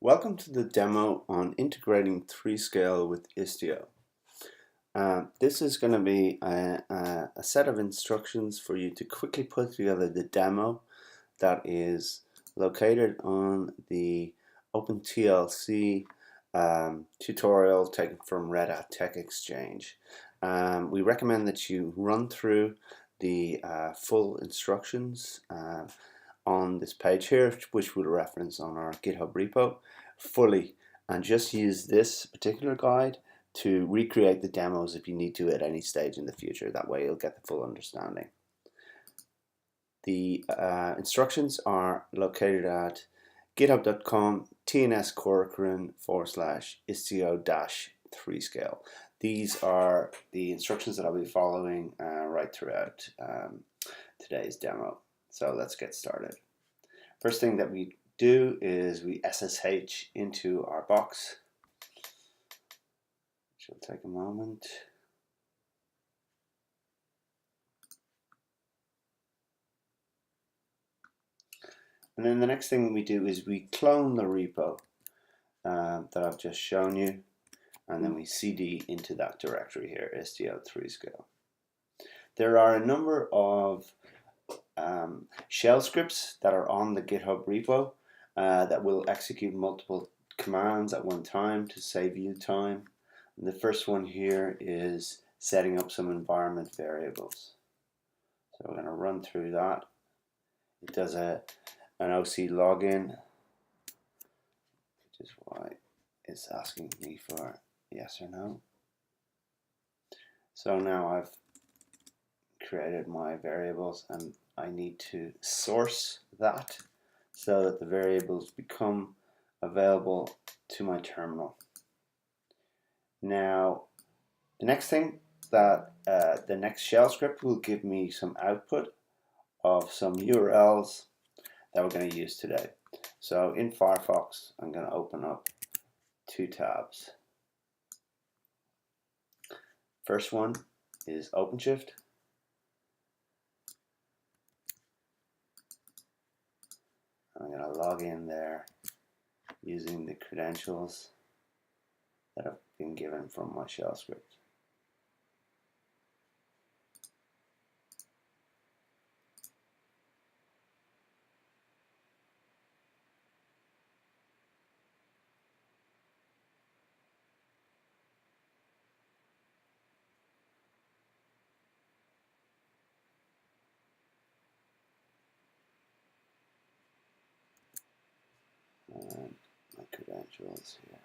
Welcome to the demo on integrating 3scale with Istio. This is going to be a set of instructions for you to quickly put together the demo that is located on the OpenTLC tutorial taken from Red Hat Tech Exchange. We recommend that you run through the full instructions on this page here, which we'll reference on our GitHub repo fully, and just use this particular guide to recreate the demos if you need to at any stage in the future. That way you'll get the full understanding. The instructions are located at github.com tnscorcoran/istio-3scale. These are the instructions that I'll be following right throughout today's demo. So let's get started. First thing that we do is we SSH into our box, which will take a moment. And then the next thing we do is we clone the repo that I've just shown you, and then we cd into that directory here, Istio3scale. There are a number of shell scripts that are on the GitHub repo that will execute multiple commands at one time to save you time. And the first one here is setting up some environment variables. So we're going to run through that. It does an OC login, which is why it's asking me for yes or no. So now I've created my variables, and I need to source that so that the variables become available to my terminal. Now, the next thing that the next shell script will give me some output of some URLs that we're going to use today. So in Firefox, I'm going to open up two tabs. First one is OpenShift. I'm going to log in there using the credentials that have been given from my shell script. And my credentials here.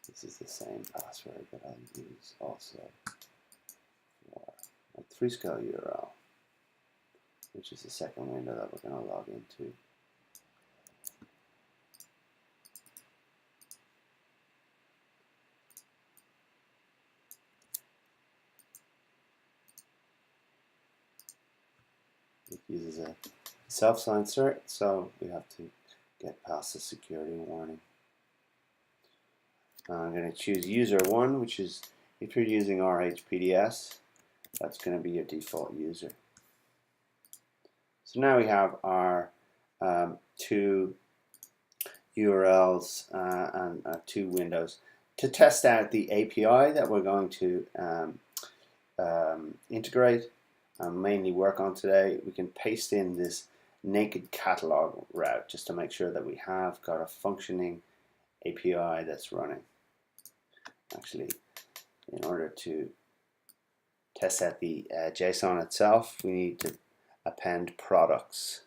This is the same password that I'll use also for my 3scale URL, which is the second window that we're going to log into. It uses a self-signed cert, so we have to get past the security warning. I'm going to choose user 1, which is, if you're using RHPDS, that's going to be your default user. So now we have our two URLs and two windows. To test out the API that we're going to integrate and mainly work on today, we can paste in this naked catalog route just to make sure that we have got a functioning API that's running. Actually, in order to test out the JSON itself, we need to append products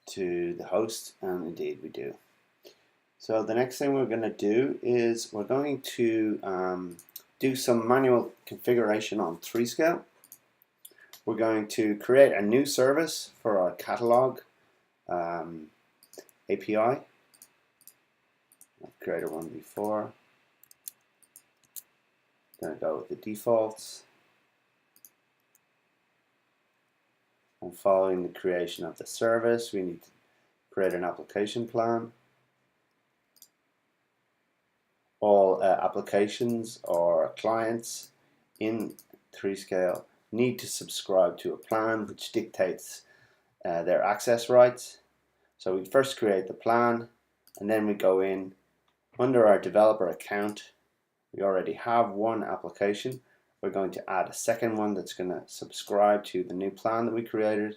to the host, and indeed we do. So the next thing we're going to do is we're going to do some manual configuration on 3scale. We're going to create a new service for our catalog API. I've created one before. I'm going to go with the defaults. And following the creation of the service, we need to create an application plan. All applications or clients in 3scale need to subscribe to a plan which dictates their access rights. So we first create the plan, and then we go in under our developer account. We already have one application. We're going to add a second one that's going to subscribe to the new plan that we created.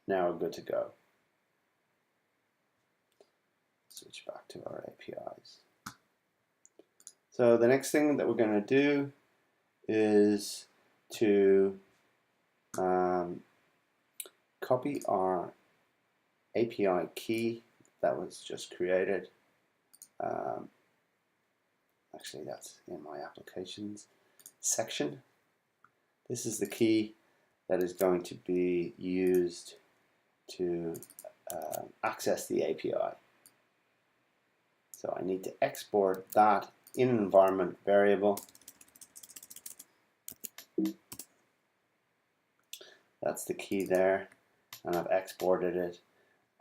Now we're good to go. Switch back to our APIs. So the next thing that we're going to do is to copy our API key that was just created. Actually, that's in my applications section. This is the key that is going to be used to access the API. So I need to export that in an environment variable. That's the key there, and I've exported it,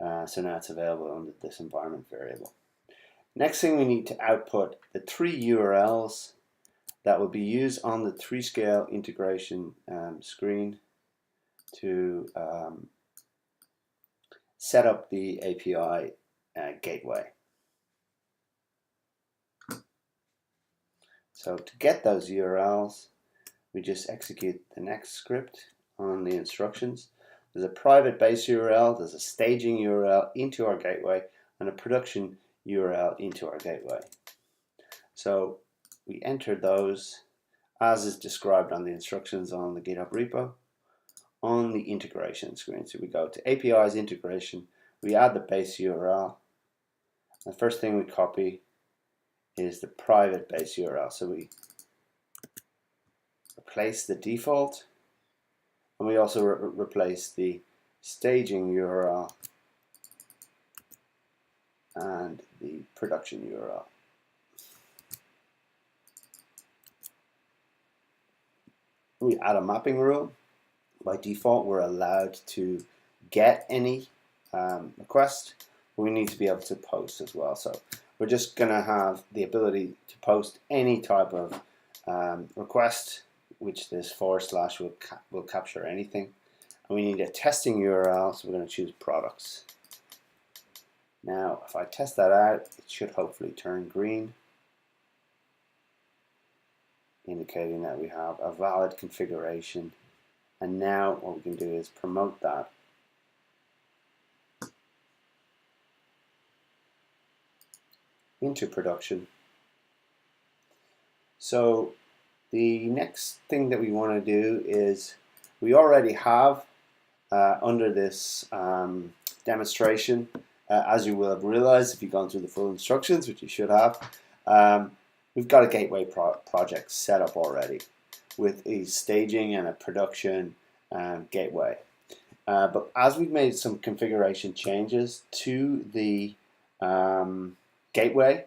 so now it's available under this environment variable. Next thing, we need to output the 3 URLs that will be used on the 3scale integration screen to set up the API gateway. So to get those URLs, we just execute the next script on the instructions. There's a private base URL, there's a staging URL into our gateway, and a production URL into our gateway. So we enter those as is described on the instructions on the GitHub repo on the integration screen. So we go to APIs integration, we add the base URL. The first thing we copy is the private base URL. So we replace the default, and we also replace the staging URL and the production URL. We add a mapping rule. By default, we're allowed to get any request. We need to be able to post as well. So we're just going to have the ability to post any type of request, which this / will capture anything. And we need a testing URL, so we're going to choose products. Now, if I test that out, it should hopefully turn green, indicating that we have a valid configuration. And now what we can do is promote that into production. So the next thing that we want to do is we already have under this demonstration, as you will have realized if you've gone through the full instructions, which you should have, we've got a gateway project set up already with a staging and a production gateway. But as we've made some configuration changes to the gateway,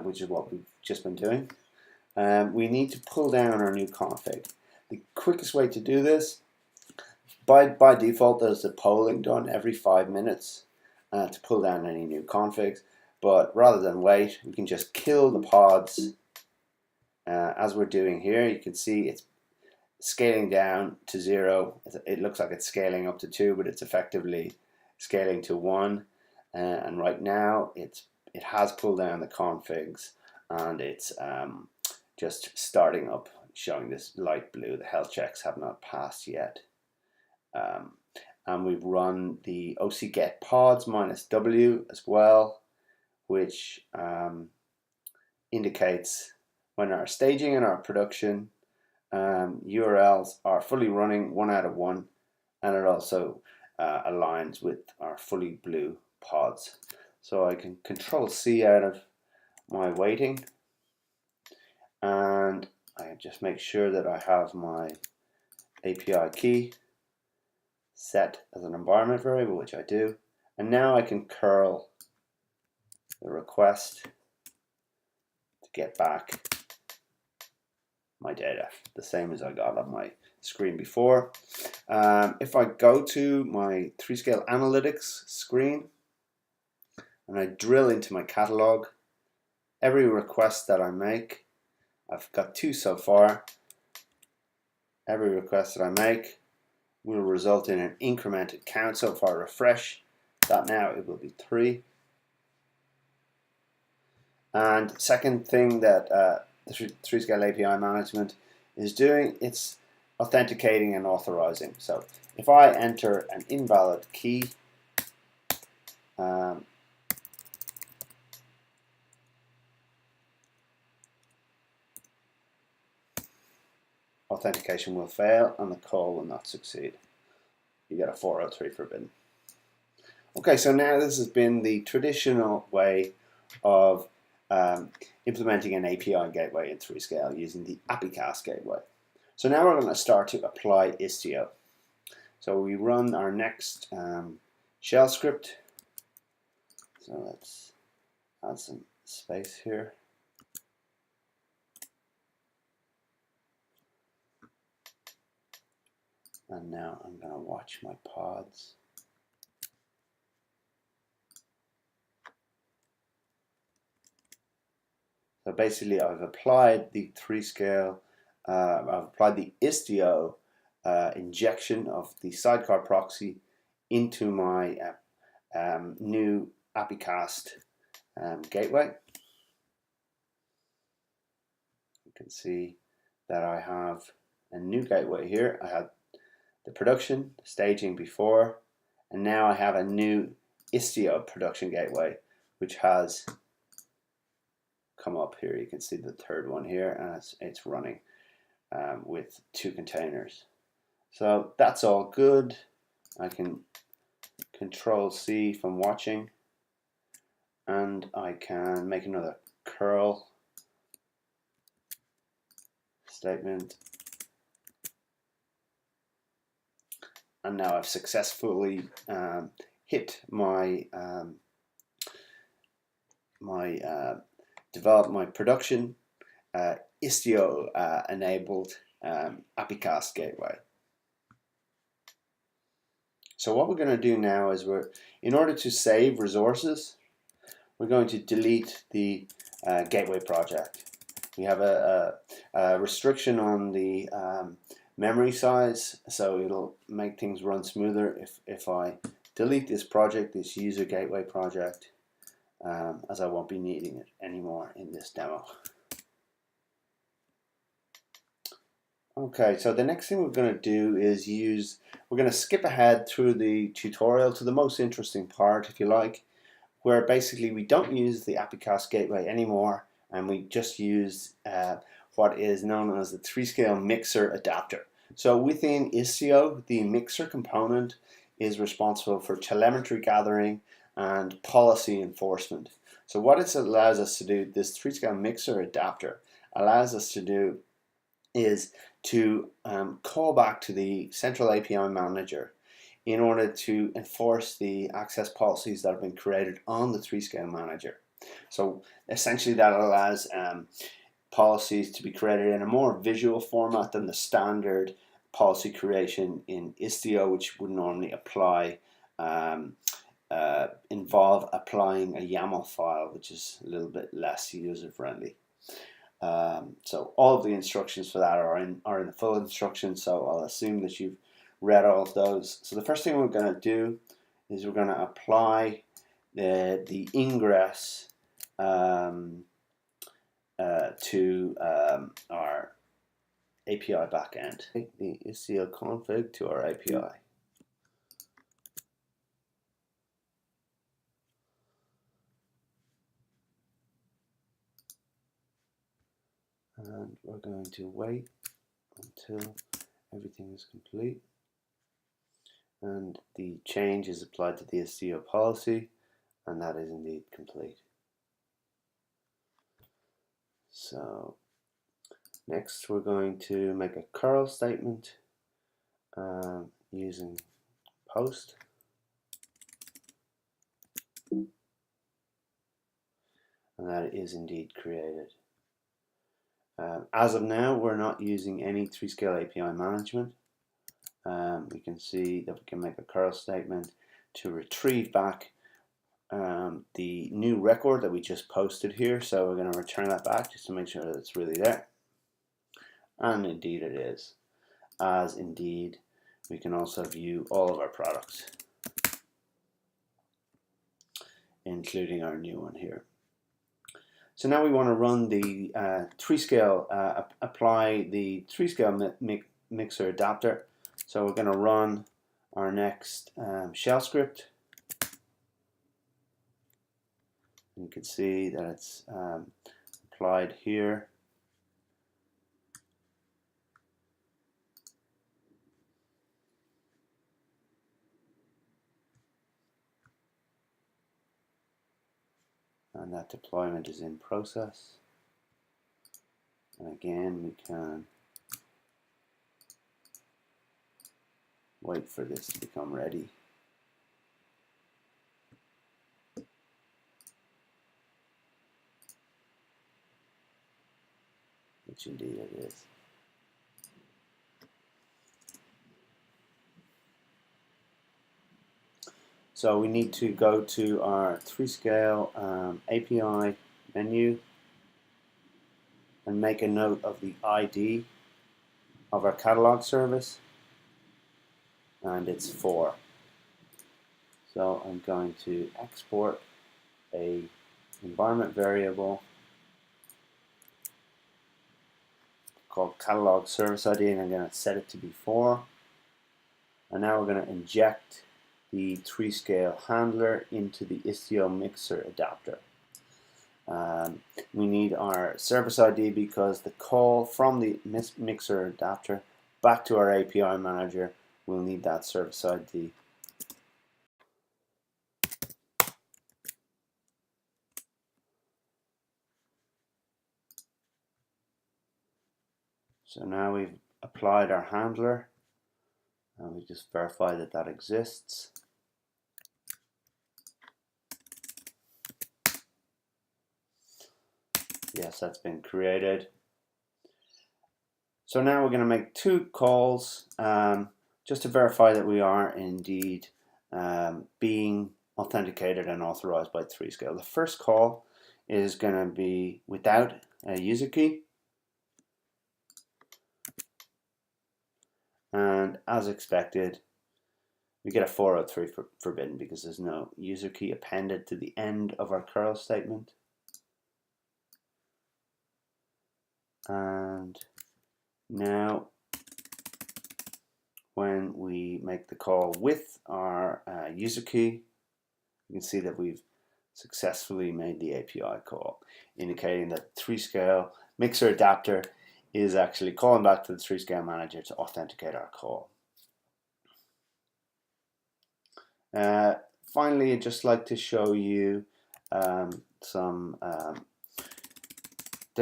which is what we've just been doing, we need to pull down our new config. The quickest way to do this, by default, there's a polling done every 5 minutes to pull down any new configs. But rather than wait, we can just kill the pods. As we're doing here, you can see it's scaling down to 0. It looks like it's scaling up to 2, but it's effectively scaling to 1. And right now, it has pulled down the configs, and it's just starting up, showing this light blue. The health checks have not passed yet. And we've run the OC-get pods -w as well, which indicates when our staging and our production URLs are fully running 1 out of 1, and it also aligns with our fully blue pods. So I can Control-C out of my waiting, and I just make sure that I have my API key set as an environment variable, which I do, and now I can curl the request to get back my data, the same as I got on my screen before. If I go to my 3scale analytics screen, and I drill into my catalog. Every request that I make, I've got 2 so far, every request that I make will result in an incremented count. So if I refresh that now, it will be 3. And second thing that the 3scale API management is doing, it's authenticating and authorizing. So if I enter an invalid key, authentication will fail and the call will not succeed. You get a 403 forbidden. Okay, so now this has been the traditional way of implementing an API gateway in 3scale using the AppyCast gateway. So now we're going to start to apply Istio. So we run our next shell script. So let's add some space here. And now I'm going to watch my pods. So basically I've applied the 3scale, I've applied the Istio injection of the sidecar proxy into my new AppyCast gateway. You can see that I have a new gateway here. I had the production staging before, and now I have a new Istio production gateway, which has come up here. You can see the third one here, and it's running with 2 containers. So that's all good. I can Control C from watching, and I can make another curl statement. And now I've successfully hit my developed my production Istio enabled AppyCast gateway. So what we're going to do now is in order to save resources, we're going to delete the gateway project. We have a restriction on the memory size, so it'll make things run smoother if I delete this project, this user gateway project, as I won't be needing it anymore in this demo. Okay, so the next thing we're going to do is we're going to skip ahead through the tutorial to the most interesting part, if you like, where basically we don't use the AppyCast gateway anymore, and we just use what is known as the 3scale mixer adapter. So within Istio, the mixer component is responsible for telemetry gathering and policy enforcement. So what it allows us to do, this 3scale mixer adapter allows us to do, is to call back to the central API manager in order to enforce the access policies that have been created on the 3scale manager. So essentially that allows policies to be created in a more visual format than the standard policy creation in Istio, which would normally involve applying a YAML file, which is a little bit less user friendly. So all of the instructions for that are in the full instructions, so I'll assume that you've read all of those. So the first thing we're going to do is we're going to apply the ingress to our API backend. Take the Istio config to our API. And we're going to wait until everything is complete and the change is applied to the Istio policy, and that is indeed complete. So next we're going to make a curl statement using post, and that is indeed created. As of now, we're not using any 3scale API management. We can see that we can make a curl statement to retrieve back the new record that we just posted here, so we're going to return that back just to make sure that it's really there. And indeed it is, as indeed we can also view all of our products, including our new one here. So now we want to run the 3scale, apply the 3scale mixer adapter. So we're going to run our next shell script. You can see that it's applied here. And that deployment is in process. And again, we can wait for this to become ready. Which indeed it is. So we need to go to our 3scale API menu and make a note of the ID of our catalog service, and it's 4. So I'm going to export a environment variable called catalog service ID, and I'm going to set it to be 4. And now we're going to inject the 3scale handler into the Istio mixer adapter. We need our service ID because the call from the mixer adapter back to our API manager will need that service ID. So now we've applied our handler, and we just verify that that exists. Yes, that's been created. So now we're going to make 2 calls just to verify that we are indeed being authenticated and authorized by 3scale. The first call is going to be without a user key. And as expected, we get a 403 forbidden because there's no user key appended to the end of our curl statement. And now when we make the call with our user key, you can see that we've successfully made the API call, indicating that 3scale mixer adapter is actually calling back to the 3scale manager to authenticate our call. Finally, I'd just like to show you there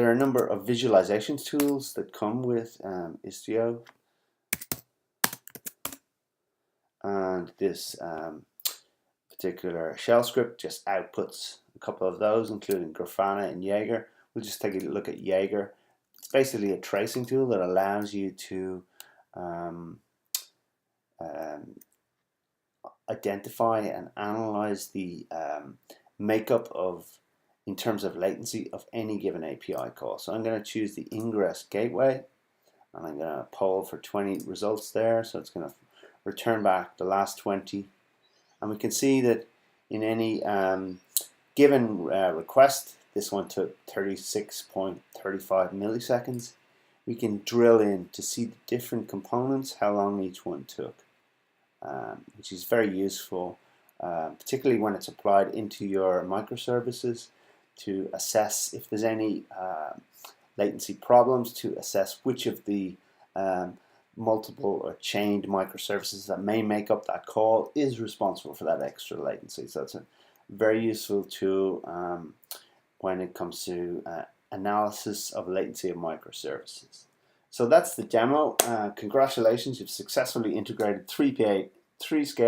are a number of visualization tools that come with Istio, and this particular shell script just outputs a couple of those, including Grafana and Jaeger. We'll just take a look at Jaeger. It's basically a tracing tool that allows you to identify and analyze the makeup in terms of latency of any given API call. So I'm going to choose the ingress gateway, and I'm going to poll for 20 results there. So it's going to return back the last 20. And we can see that in any given request, this one took 36.35 milliseconds. We can drill in to see the different components, how long each one took, which is very useful, particularly when it's applied into your microservices, to assess if there's any latency problems, to assess which of the multiple or chained microservices that may make up that call is responsible for that extra latency. So it's a very useful tool when it comes to analysis of latency of microservices. So that's the demo. Congratulations, you've successfully integrated 3scale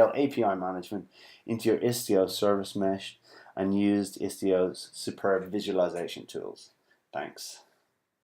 API management into your Istio service mesh and used Istio's superb visualization tools. Thanks.